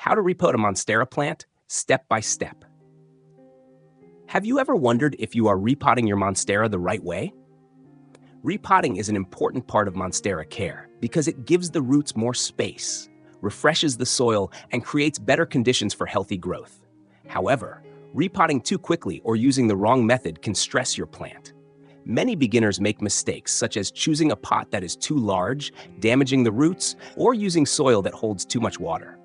How to repot a Monstera plant, step by step. Have you ever wondered if you are repotting your Monstera the right way? Repotting is an important part of Monstera care because it gives the roots more space, refreshes the soil, and creates better conditions for healthy growth. However, repotting too quickly or using the wrong method can stress your plant. Many beginners make mistakes, such as choosing a pot that is too large, damaging the roots, or using soil that holds too much water.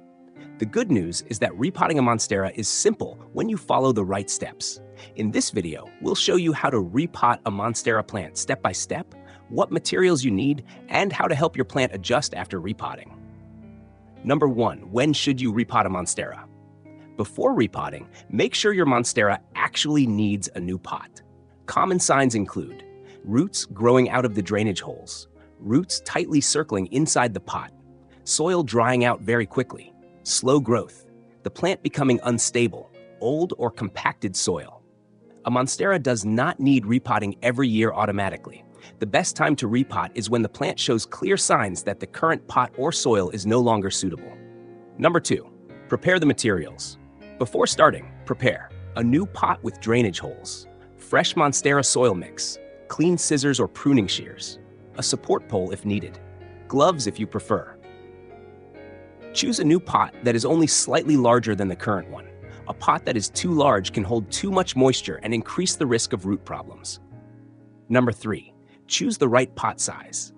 The good news is that repotting a Monstera is simple when you follow the right steps. In this video, we'll show you how to repot a Monstera plant step by step, what materials you need, and how to help your plant adjust after repotting. Number 1. When should you repot a Monstera? Before repotting, make sure your Monstera actually needs a new pot. Common signs include roots growing out of the drainage holes, roots tightly circling inside the pot, soil drying out very quickly, slow growth, the plant becoming unstable, old or compacted soil. A Monstera does not need repotting every year automatically. The best time to repot is when the plant shows clear signs that the current pot or soil is no longer suitable. Number 2. Prepare the materials. Before starting, prepare a new pot with drainage holes, fresh Monstera soil mix, clean scissors or pruning shears, a support pole if needed, gloves if you prefer. Choose a new pot that is only slightly larger than the current one. A pot that is too large can hold too much moisture and increase the risk of root problems. Number 3. Choose the right pot size.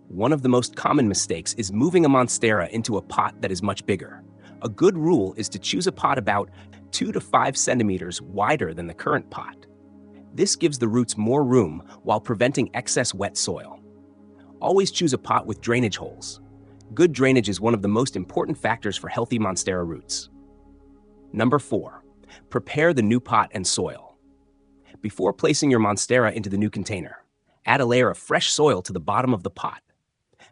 One of the most common mistakes is moving a Monstera into a pot that is much bigger. A good rule is to choose a pot about 2 to 5 centimeters wider than the current pot. This gives the roots more room while preventing excess wet soil. Always choose a pot with drainage holes. Good drainage is one of the most important factors for healthy Monstera roots. Number 4. Prepare the new pot and soil. Before placing your Monstera into the new container, add a layer of fresh soil to the bottom of the pot.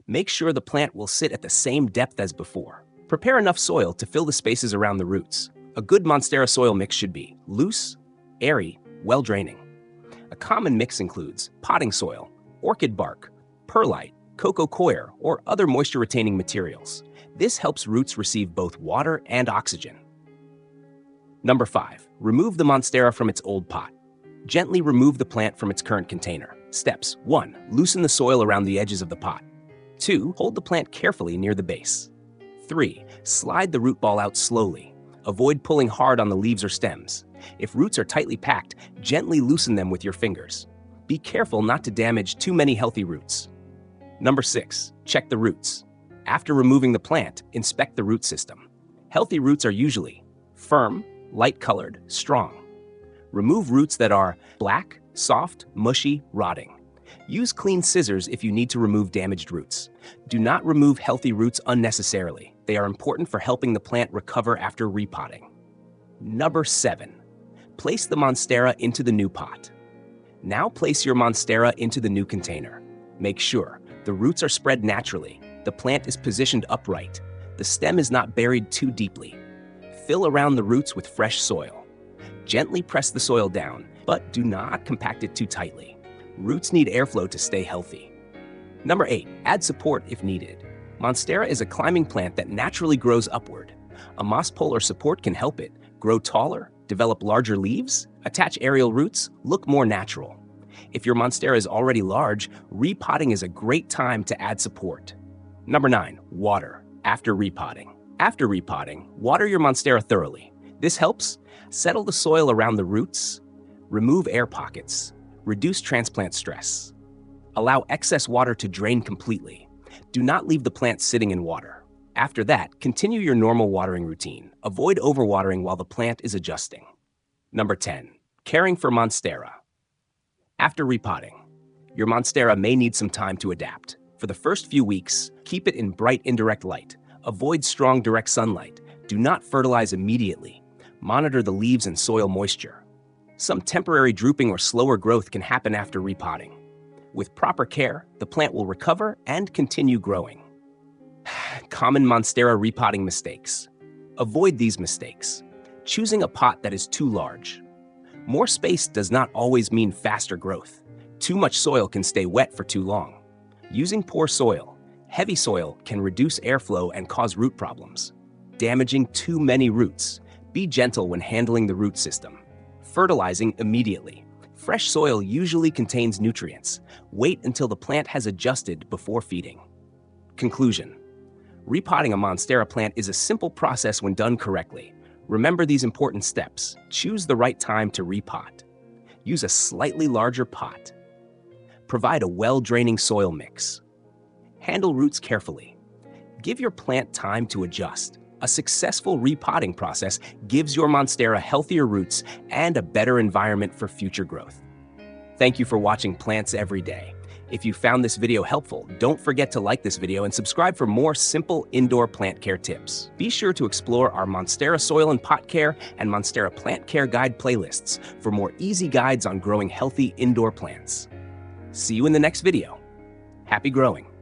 Make sure the plant will sit at the same depth as before. Prepare enough soil to fill the spaces around the roots. A good Monstera soil mix should be loose, airy, well-draining. A common mix includes potting soil, orchid bark, perlite, coco coir, or other moisture-retaining materials. This helps roots receive both water and oxygen. Number 5. Remove the Monstera from its old pot. Gently remove the plant from its current container. Steps: 1. Loosen the soil around the edges of the pot. 2. Hold the plant carefully near the base. 3. Slide the root ball out slowly. Avoid pulling hard on the leaves or stems. If roots are tightly packed, gently loosen them with your fingers. Be careful not to damage too many healthy roots. Number 6. Check the roots. After removing the plant, inspect the root system. Healthy roots are usually firm, light-colored, strong. Remove roots that are black, soft, mushy, rotting. Use clean scissors if you need to remove damaged roots. Do not remove healthy roots unnecessarily. They are important for helping the plant recover after repotting. Number 7. Place the Monstera into the new pot. Now place your Monstera into the new container. Make sure the roots are spread naturally, the plant is positioned upright, the stem is not buried too deeply. Fill around the roots with fresh soil. Gently press the soil down, but do not compact it too tightly. Roots need airflow to stay healthy. Number 8. Add support if needed. Monstera is a climbing plant that naturally grows upward. A moss pole or support can help it grow taller, develop larger leaves, attach aerial roots, look more natural. If your Monstera is already large, repotting is a great time to add support. Number 9. Water after repotting. After repotting, water your Monstera thoroughly. This helps settle the soil around the roots, remove air pockets, reduce transplant stress. Allow excess water to drain completely. Do not leave the plant sitting in water. After that, continue your normal watering routine. Avoid overwatering while the plant is adjusting. Number 10. Caring for Monstera. After repotting, your Monstera may need some time to adapt. For the first few weeks, keep it in bright indirect light. Avoid strong direct sunlight. Do not fertilize immediately. Monitor the leaves and soil moisture. Some temporary drooping or slower growth can happen after repotting. With proper care, the plant will recover and continue growing. Common Monstera repotting mistakes. Avoid these mistakes. Choosing a pot that is too large. More space does not always mean faster growth. Too much soil can stay wet for too long. Using poor soil, heavy soil can reduce airflow and cause root problems. damaging too many roots. Be gentle when handling the root system. Fertilizing immediately. Fresh soil usually contains nutrients. Wait until the plant has adjusted before feeding. Conclusion. Repotting a Monstera plant is a simple process when done correctly. Remember these important steps. Choose the right time to repot. Use a slightly larger pot. Provide a well-draining soil mix. Handle roots carefully. Give your plant time to adjust. A successful repotting process gives your Monstera healthier roots and a better environment for future growth. Thank you for watching Plants Every Day. If you found this video helpful, don't forget to like this video and subscribe for more simple indoor plant care tips. Be sure to explore our Monstera soil and pot care and Monstera plant care guide playlists for more easy guides on growing healthy indoor plants. See you in the next video. Happy growing!